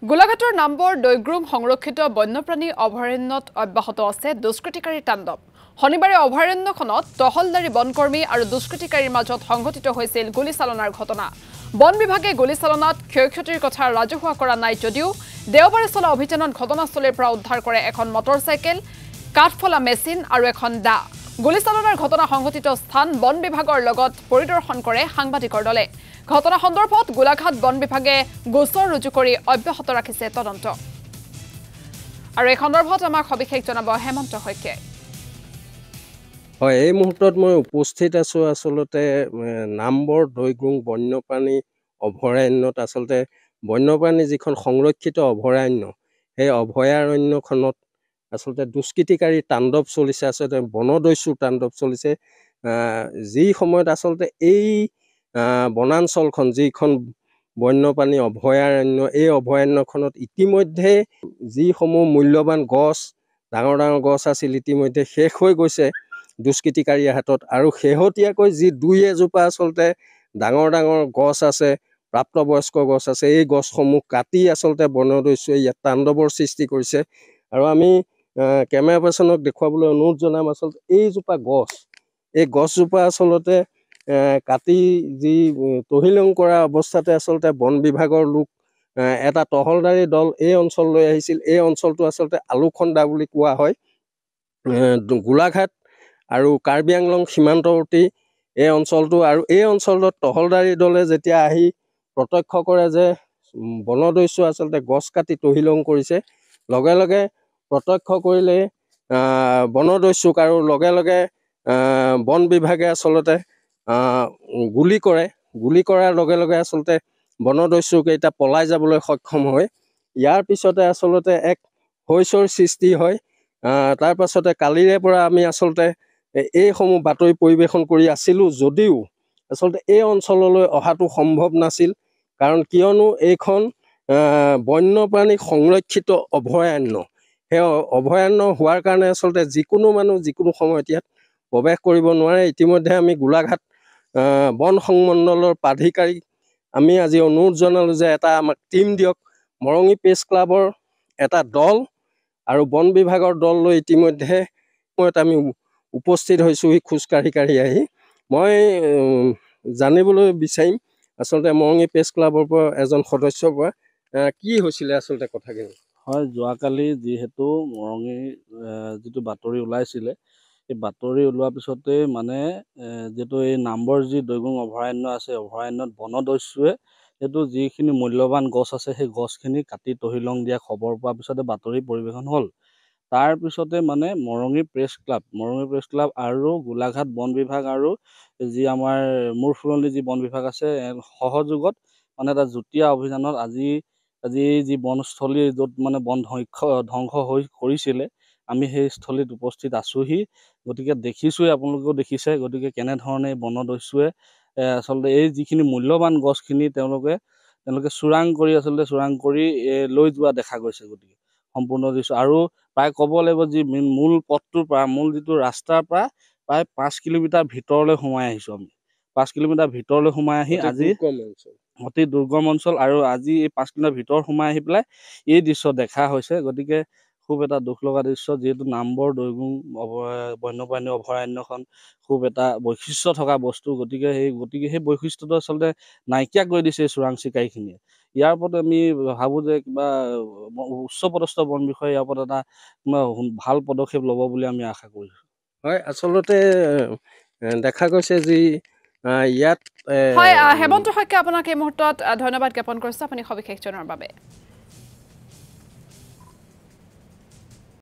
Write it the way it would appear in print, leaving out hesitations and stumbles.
গোলাঘাটৰ নাম্বৰ দৈগ্ৰুং সংৰক্ষিত বন্যপ্ৰাণী অভয়াৰণ্যত অব্যাহত আছে দুষ্কৃতিকাৰী তাণ্ডৱ। শনিবাৰে অভয়াৰণ্যখনত তহলদাৰী বনকৰ্মী আৰু দুষ্কৃতিকাৰীৰ মাজত সংঘটিত হৈছিল গুলীচালনাৰ ঘটনা। বন বিভাগে গুলীচালনাত ক্ষয়ক্ষতিৰ কথা ৰাজহুৱা কৰা নাই যদিও দেওবাৰে চলা অভিযানত ঘটনাস্থলীৰ পৰা উদ্ধাৰ কৰে এখন মটৰচাইকেল, কাঠফলা মেচিন আৰু এখন দা। গুলীচালনাৰ ঘটনা সংঘটিত স্থান বন বিভাগৰ লগত পৰিদৰ্শন কৰে সাংবাদিকৰ দলে। ঘটনা সন্দৰ্ভত গোলাঘাট বন বিভাগে গোচৰ ৰুজু কৰি অব্যাহত ৰাখিছে তদন্ত। আৰু এই সন্দৰ্ভত আমাক সবিশেষ জনাব হেমন্ত শইকীয়াই। হয়, এই মুহূৰ্তত মই উপস্থিত আছো আসলতে নাম্বৰ দৈগ্ৰুং বন্যপ্ৰাণী অভয়াৰণ্যত। আসলতে বন্যপ্ৰাণী যিখন সংৰক্ষিত অভয়াৰণ্য, সেই অভয়াৰণ্যখনত আসলতে দুষ্কৃতিকাৰী তাণ্ডৱ চলিছে, আসলতে বনদস্যুৰ তাণ্ডৱ চলিছে। যি সময়ত আসলতে এই বনাঞ্চলখন, যিখন বন্যপ্ৰাণী অভয়াৰণ্য, এই অভয়াৰণ্যখনত ইতিমধ্যে যিসমূহ মূল্যৱান গছ, ডাঙৰ ডাঙৰ গছ আছিল, ইতিমধ্যে শেষ হৈ গৈছে দুষ্কৃতিকাৰীৰ হাতত। আৰু শেহতীয়াকৈ যি দুই এজোপা আসলতে ডাঙৰ ডাঙৰ গছ আছে, প্ৰাপ্তবয়স্ক গছ আছে, এই গছসমূহ কাটি আসলতে বনদস্যুৱে ইয়াত তাণ্ডৱৰ সৃষ্টি কৰিছে। আৰু আমি কেমেৰা পাৰ্চনক দেখুৱাবলৈ অনুৰোধ জনাম, আচলতে এইজোপা গছ, এই গছজোপা আচলতে কাটি যি তহিলং কৰা অৱস্থাতে আচলতে বন বিভাগৰ লোক এটা তহলদাৰী দল এই অঞ্চললৈ আহিছিল। এই অঞ্চলটো আচলতে আলুখন্দা বুলি কোৱা হয়। গোলাঘাট আৰু কাৰ্বি আংলং সীমান্তৱৰ্তী এই অঞ্চলটো। আৰু এই অঞ্চলত তহলদাৰী দলে যেতিয়া আহি প্ৰত্যক্ষ কৰে যে বনদস্যু আচলতে গছ কাটি তহিলং কৰিছে, লগে লগে প্ৰত্যক্ষ কৰিলে বনদস্যুক, আৰু লগে লগে বন বিভাগে আচলতে গুলী কৰে। গুলী কৰাৰ লগে লগে আচলতে বনদস্যুকেইটা পলাই যাবলৈ সক্ষম হয়। ইয়াৰ পিছতে আচলতে এক হৈচৈৰ সৃষ্টি হয়। তাৰ পাছতে কালিৰে পৰা আমি আচলতে এইসমূহ বাতৰি পৰিৱেশন কৰি আছিলোঁ যদিও আচলতে এই অঞ্চললৈ অহাটো সম্ভৱ নাছিল। কাৰণ কিয়নো এইখন বন্যপ্ৰাণী সংৰক্ষিত অভয়াৰণ্য। সেই অভয়াৰণ্য হোৱাৰ কাৰণে আচলতে যিকোনো মানুহ যিকোনো সময়ত ইয়াত প্ৰৱেশ কৰিব নোৱাৰে। ইতিমধ্যে আমি গোলাঘাট বন সংমণ্ডলৰ প্ৰাধিকাৰীক আমি আজি অনুৰোধ জনালোঁ যে এটা আমাক টিম দিয়ক। মৰঙী প্ৰেছ ক্লাবৰ এটা দল আৰু বন বিভাগৰ দল লৈ ইতিমধ্যে আমি উপস্থিত হৈছোঁ খোজকাঢ়ি কাঢ়ি আহি। মই জানিবলৈ বিচাৰিম আচলতে মৰঙী প্ৰেছ ক্লাবৰ পৰা এজন সদস্যৰ পৰা কি হৈছিলে আচলতে কথাখিনি। হয়, যোৱাকালি যিহেতু মৰঙী যিটো বাতৰি ওলাইছিলে, এই বাতৰি ওলোৱাৰ পিছতে মানে যিটো এই নাম্বৰ যি দৈগ্ৰুং অভয়াৰণ্য আছে, অভয়াৰণ্যত বনদস্যুৱে সেইটো যিখিনি মূল্যৱান গছ আছে সেই গছখিনি কাটি তহিলং দিয়া খবৰ পোৱাৰ পিছতে বাতৰি পৰিৱেশন হ'ল। তাৰপিছতে মানে মৰঙী প্ৰেছ ক্লাব আৰু গোলাঘাট বন বিভাগ আৰু যি আমাৰ মূৰফুৰণি যি বন বিভাগ আছে সহযোগত মানে এটা যুটীয়া অভিযানত আজি যি বনস্থলী য'ত মানে বন ধ্বংস হৈ কৰিছিলে, আমি সেই স্থলীত উপস্থিত আছোঁহি। গতিকে দেখিছোঁৱে, আপোনালোকেও দেখিছে। গতিকে কেনেধৰণে বনদস্যুৱে আচলতে এই যিখিনি মূল্যৱান গছখিনি তেওঁলোকে চোৰাং কৰি লৈ যোৱা দেখা গৈছে। গতিকে সম্পূৰ্ণ দৃশ্য আৰু প্ৰায় ক'ব লাগিব যি মূল পথটোৰ পৰা, মূল যিটো ৰাস্তাৰ পৰা প্ৰায় 5 কিলোমিটাৰ ভিতৰলৈ সোমাই আহিছোঁ আমি। 5 কিলোমিটাৰ ভিতৰলৈ সোমাই আহি আজি অতি দুৰ্গম অঞ্চল, আৰু আজি এই 5 কিলোমিটাৰ ভিতৰ সোমাই আহি পেলাই এই দৃশ্য দেখা হৈছে। গতিকে খুব এটা দুখ লগা দৃশ্য, যিহেতু নাম্বৰ দৈগ্ৰুং বন্যপ্ৰাণী অভয়াৰণ্যখন খুব এটা বৈশিষ্ট্য থকা বস্তু। গতিকে সেই বৈশিষ্ট্যটো আচলতে নাইকিয়া কৰি দিছে চোৰাং চিকাৰীখিনিয়ে। ইয়াৰ ওপৰত আমি ভাবোঁ যে কিবা উচ্চপদস্থ বন বিষয়ে ইয়াৰ ওপৰত এটা ভাল পদক্ষেপ ল'ব বুলি আমি আশা কৰিছোঁ। হয়, আচলতে দেখা গৈছে যি ইয়াত হয়, হেমন্ত শইকীয়া, আপোনাক এই মুহূৰ্তত ধন্যবাদ জ্ঞাপন কৰিছোঁ আপুনি সবিশেষ জনোৱাৰ বাবে।